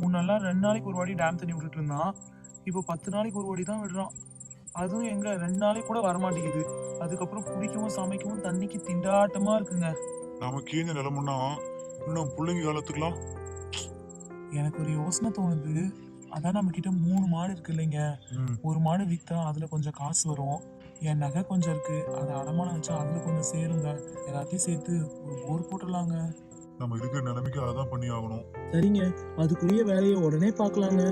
முன்னெல்லாம் 2 நாளைக்கு ஒரு வாட்டி டேம் தண்ணி விட்டுட்டு இருந்தான். இப்போ 10 நாளைக்கு ஒரு வாட்டி தான் விடுறான். அதுவும் எங்க 2 நாளைக்கு கூட வரமாட்டேங்குது. அதுக்கப்புறம் குடிக்கவும் சமைக்கவும் தண்ணிக்கு திண்டாட்டமா இருக்குங்க. நமக்கு இந்த நிலைமைன்னா இன்னும் பிள்ளைங்க காலத்துக்கலாம். எனக்கு ஒரு யோசனை தோணுது. அதான் நம்ம கிட்ட 3 மாடு இருக்கு இல்லைங்க. ஒரு மாடு வித்தா அதுல கொஞ்சம் காசு வரும். என் நகை கொஞ்சம் இருக்கு, அதை அடமானம் வச்சா அதுல கொஞ்சம் சேருங்க. எல்லாத்தையும் சேர்த்து ஒரு போர் போட்டுடலாங்க. நம்ம இருக்கிற நிலைமைக்கு அதான் பண்ணி ஆகணும். சரிங்க, அதுக்குரிய வேலையை உடனே பார்க்கலாங்க.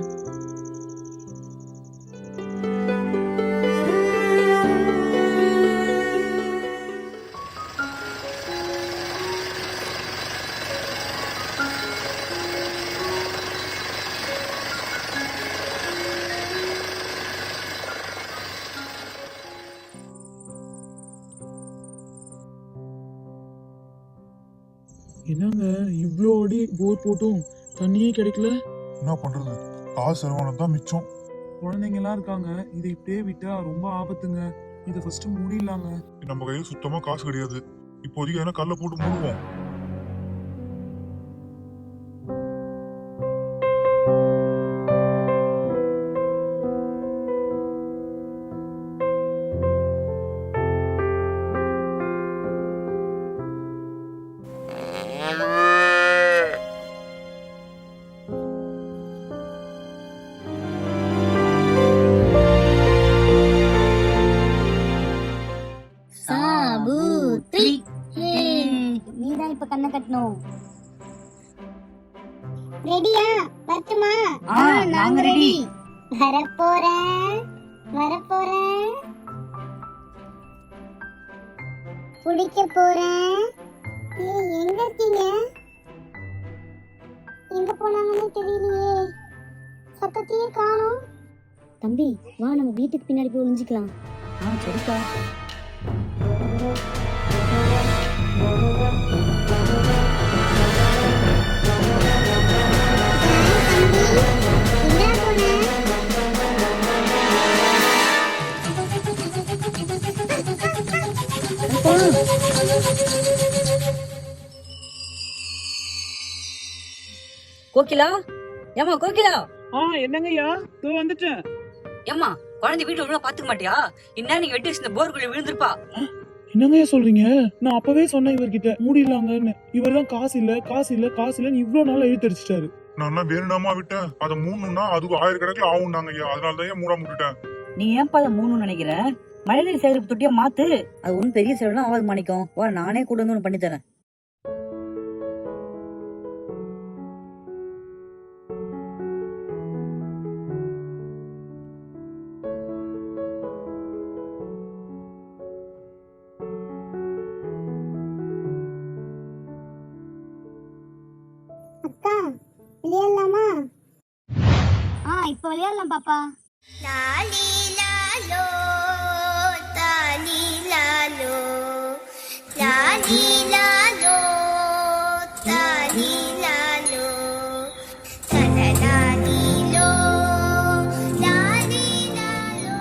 என்னங்க இவ்வளோ அடி போர் போட்டும் தண்ணியே கிடைக்கல? என்ன பண்றது, காசு செலவானது தான் மிச்சம். குழந்தைங்க எல்லாம் இருக்காங்க, இதை இப்படியே விட்டா ரொம்ப ஆபத்துங்க. இதை ஃபர்ஸ்ட் மூடிடலாங்க. நம்ம கையில சுத்தமா காசு கிடையாது. இப்போதைக்கு எதனா கல்ல போட்டு மூடுவோம். ரெடியா? வரட்டுமா? நாங்க ரெடி. வரப்போறேன். குடிக்க போறேன். எங்க இருக்கீங்க? எங்க போனாங்கன்னு தெரியலையே. சத்தத்தையே காணோம். தம்பி வா, நம்ம வீட்டுக்கு பின்னாடி போய் ஒளிஞ்சிக்கலாம். சரிப்பா. கோகிலா, ஏமா கோகிலா. என்னங்கய்யா, வந்துட்டேன். ஏமா குழந்தை வீட்டுல ஒழுங்கா பாத்துக்க மாட்டியா? இன்னும் நீங்க வெட்டி வச்சிருந்த போர்க்குள்ள விழுந்திருப்பா. என்னங்கய்யா சொல்றீங்க? நான் அப்பவே சொன்னேன் இவர்கிட்ட மூடிடலாங்கன்னு. இவர் தான் காசு இல்ல இவ்வளவு நாள் எழுத்தடிச்சிட்டாரு. நான் வேணும்னாமா விட்டேன். அதை மூணுன்னா அதுக்கு 1000 கணக்குல ஆகும்னாங்க ஐயா. அதனாலதான் மூடாம விட்டுட்டேன். நீ ஏன்பா அதை மூணுன்னு நினைக்கிற? மழைநீர் சேகரிப்பு தொட்டியா மாத்து. அது ஒன்னும் பெரிய செலவுலாம் ஆகாது மாணிக்கம். வா, நானே கூட வந்து ஒண்ணு பண்ணி தரேன். அக்கா விளையாடலாமா? இப்ப விளையாடலாம் பாப்பா. லாலி லாலோ தாலி லாலோ லாலி லாலோ தாலி லாலோ தலலாலிலோ லாலி லாலோ.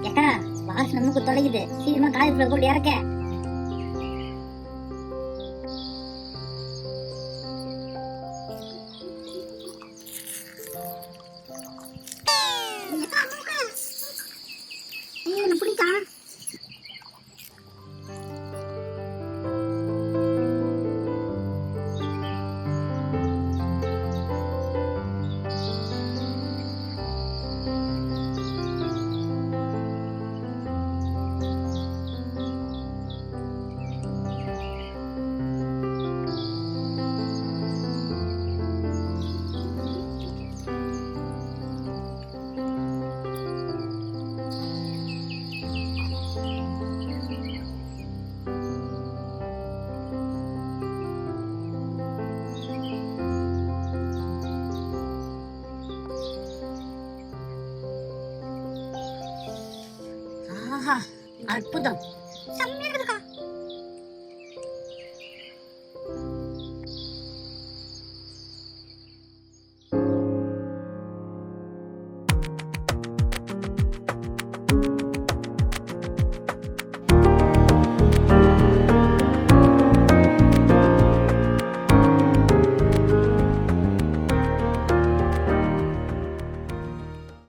எக்கா வாசனை மூக்கு தொலைக்குது, சீக்கிரமா காலேஜ்ல போட்டு இறக்க. பிடிக்கா அற்புதம்.